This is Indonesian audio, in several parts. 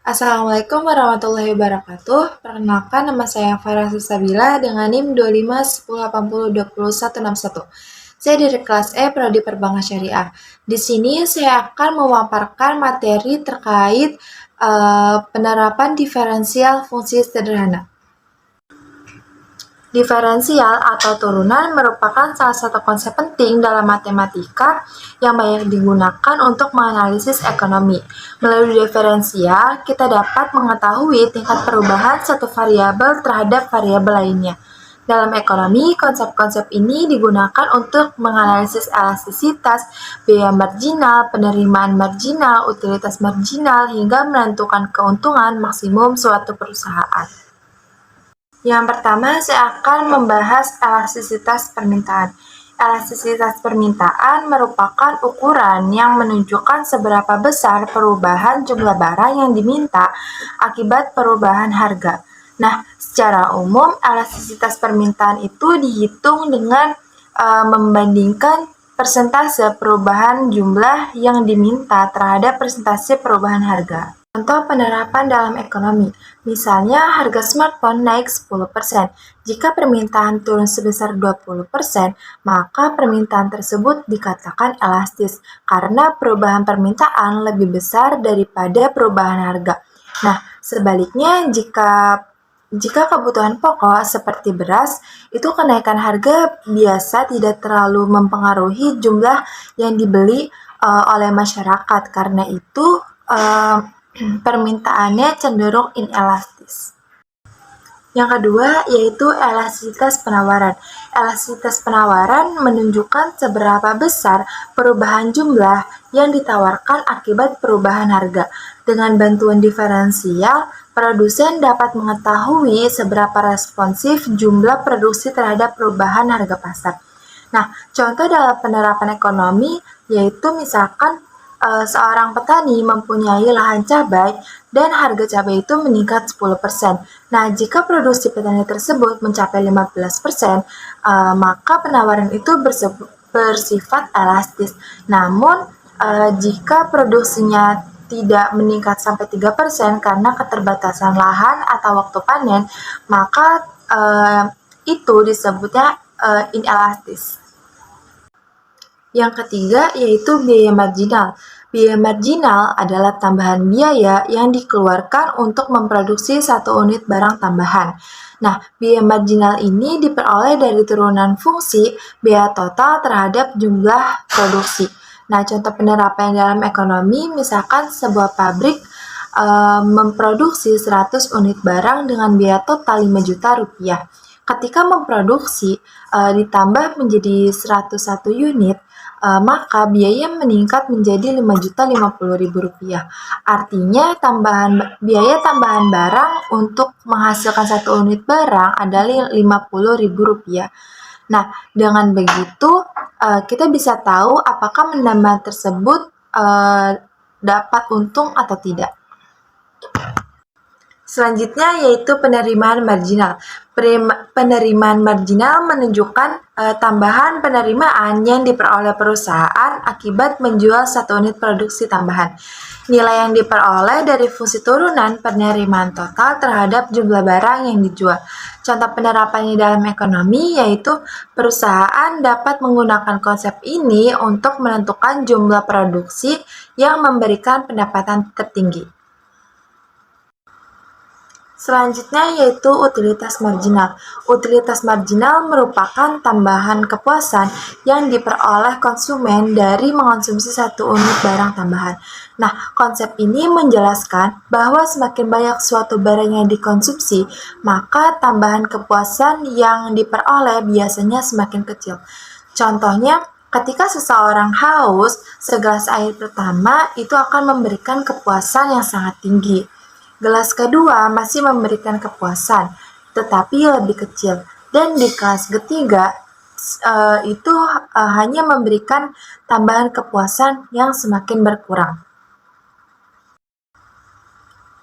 Assalamualaikum warahmatullahi wabarakatuh. Perkenalkan, nama saya Farah Susabila dengan NIM 251080206161. Saya dari kelas E Prodi Perbankan Syariah. Di sini saya akan memaparkan materi terkait penerapan diferensial fungsi sederhana. Diferensial atau turunan merupakan salah satu konsep penting dalam matematika yang banyak digunakan untuk menganalisis ekonomi. Melalui diferensial, kita dapat mengetahui tingkat perubahan satu variabel terhadap variabel lainnya. Dalam ekonomi, konsep-konsep ini digunakan untuk menganalisis elastisitas, biaya marginal, penerimaan marginal, utilitas marginal, hingga menentukan keuntungan maksimum suatu perusahaan. Yang pertama, saya akan membahas elastisitas permintaan. Elastisitas permintaan merupakan ukuran yang menunjukkan seberapa besar perubahan jumlah barang yang diminta akibat perubahan harga. Nah, secara umum, elastisitas permintaan itu dihitung dengan membandingkan persentase perubahan jumlah yang diminta terhadap persentase perubahan harga. Contoh penerapan dalam ekonomi, misalnya harga smartphone naik 10%. Jika permintaan turun sebesar 20%, maka permintaan tersebut dikatakan elastis karena perubahan permintaan lebih besar daripada perubahan harga. Nah, sebaliknya jika kebutuhan pokok seperti beras, itu kenaikan harga biasa tidak terlalu mempengaruhi jumlah yang dibeli oleh masyarakat. Karena itu, permintaannya cenderung inelastis. Yang kedua yaitu elastisitas penawaran. Elastisitas penawaran menunjukkan seberapa besar perubahan jumlah yang ditawarkan akibat perubahan harga. Dengan bantuan diferensial, produsen dapat mengetahui seberapa responsif jumlah produksi terhadap perubahan harga pasar. Nah, contoh dalam penerapan ekonomi yaitu misalkan seorang petani mempunyai lahan cabai dan harga cabai itu meningkat 10%. Nah, jika produksi petani tersebut mencapai 15%, maka penawaran itu bersifat elastis. Namun, jika produksinya tidak meningkat sampai 3% karena keterbatasan lahan atau waktu panen, maka itu disebutnya inelastis. Yang ketiga yaitu biaya marginal. Biaya marginal adalah tambahan biaya yang dikeluarkan untuk memproduksi satu unit barang tambahan. Nah, biaya marginal ini diperoleh dari turunan fungsi biaya total terhadap jumlah produksi. Nah, contoh penerapan dalam ekonomi, misalkan sebuah pabrik memproduksi 100 unit barang dengan biaya total 5 juta rupiah. Ketika memproduksi ditambah menjadi 101 unit, maka biaya meningkat menjadi Rp5.050.000. Artinya biaya tambahan barang untuk menghasilkan satu unit barang adalah Rp50.000. Nah, dengan begitu kita bisa tahu apakah penambahan tersebut dapat untung atau tidak. Selanjutnya yaitu penerimaan marginal. Penerimaan marginal menunjukkan tambahan penerimaan yang diperoleh perusahaan akibat menjual satu unit produksi tambahan. Nilai yang diperoleh dari fungsi turunan penerimaan total terhadap jumlah barang yang dijual. Contoh penerapannya dalam ekonomi yaitu perusahaan dapat menggunakan konsep ini untuk menentukan jumlah produksi yang memberikan pendapatan tertinggi. Selanjutnya yaitu utilitas marginal. Utilitas marginal merupakan tambahan kepuasan yang diperoleh konsumen dari mengonsumsi satu unit barang tambahan. Nah, konsep ini menjelaskan bahwa semakin banyak suatu barang yang dikonsumsi, maka tambahan kepuasan yang diperoleh biasanya semakin kecil. Contohnya, ketika seseorang haus, segelas air pertama itu akan memberikan kepuasan yang sangat tinggi. Gelas kedua masih memberikan kepuasan, tetapi lebih kecil. Dan di kelas ketiga, itu hanya memberikan tambahan kepuasan yang semakin berkurang.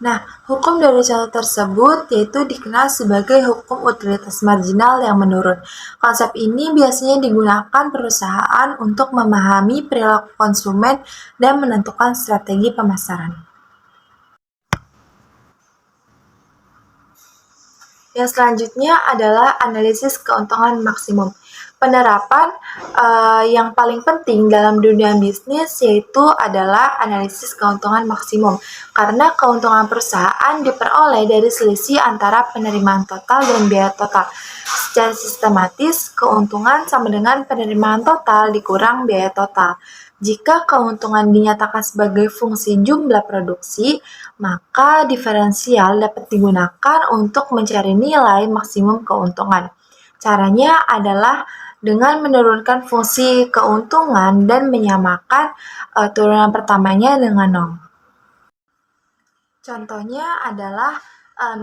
Nah, hukum dari contoh tersebut yaitu dikenal sebagai hukum utilitas marginal yang menurun. Konsep ini biasanya digunakan perusahaan untuk memahami perilaku konsumen dan menentukan strategi pemasaran. Yang selanjutnya adalah analisis keuntungan maksimum. Penerapan yang paling penting dalam dunia bisnis yaitu adalah analisis keuntungan maksimum, karena keuntungan perusahaan diperoleh dari selisih antara penerimaan total dan biaya total. Secara sistematis, keuntungan sama dengan penerimaan total dikurang biaya total. Jika keuntungan dinyatakan sebagai fungsi jumlah produksi, maka diferensial dapat digunakan untuk mencari nilai maksimum keuntungan. Caranya adalah dengan menurunkan fungsi keuntungan dan menyamakan turunan pertamanya dengan nol. Contohnya adalah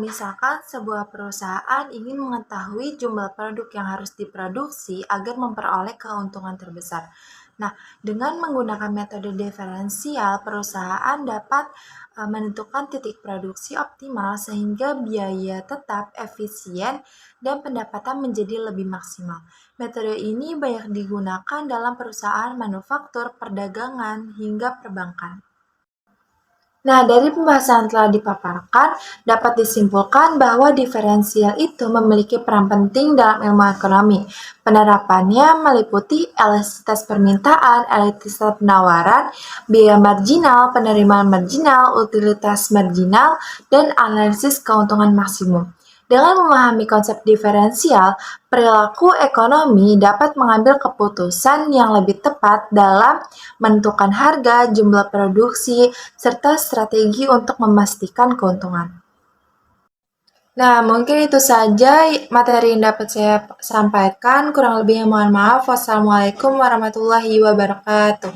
misalkan sebuah perusahaan ingin mengetahui jumlah produk yang harus diproduksi agar memperoleh keuntungan terbesar. Nah, dengan menggunakan metode diferensial, perusahaan dapat menentukan titik produksi optimal sehingga biaya tetap efisien dan pendapatan menjadi lebih maksimal. Metode ini banyak digunakan dalam perusahaan manufaktur, perdagangan, hingga perbankan. Nah, dari pembahasan telah dipaparkan, dapat disimpulkan bahwa diferensial itu memiliki peran penting dalam ilmu ekonomi. Penerapannya meliputi elastisitas permintaan, elastisitas penawaran, biaya marginal, penerimaan marginal, utilitas marginal, dan analisis keuntungan maksimum. Dengan memahami konsep diferensial, perilaku ekonomi dapat mengambil keputusan yang lebih tepat dalam menentukan harga, jumlah produksi, serta strategi untuk memastikan keuntungan. Nah, mungkin itu saja materi yang dapat saya sampaikan. Kurang lebihnya mohon maaf. Wassalamualaikum warahmatullahi wabarakatuh.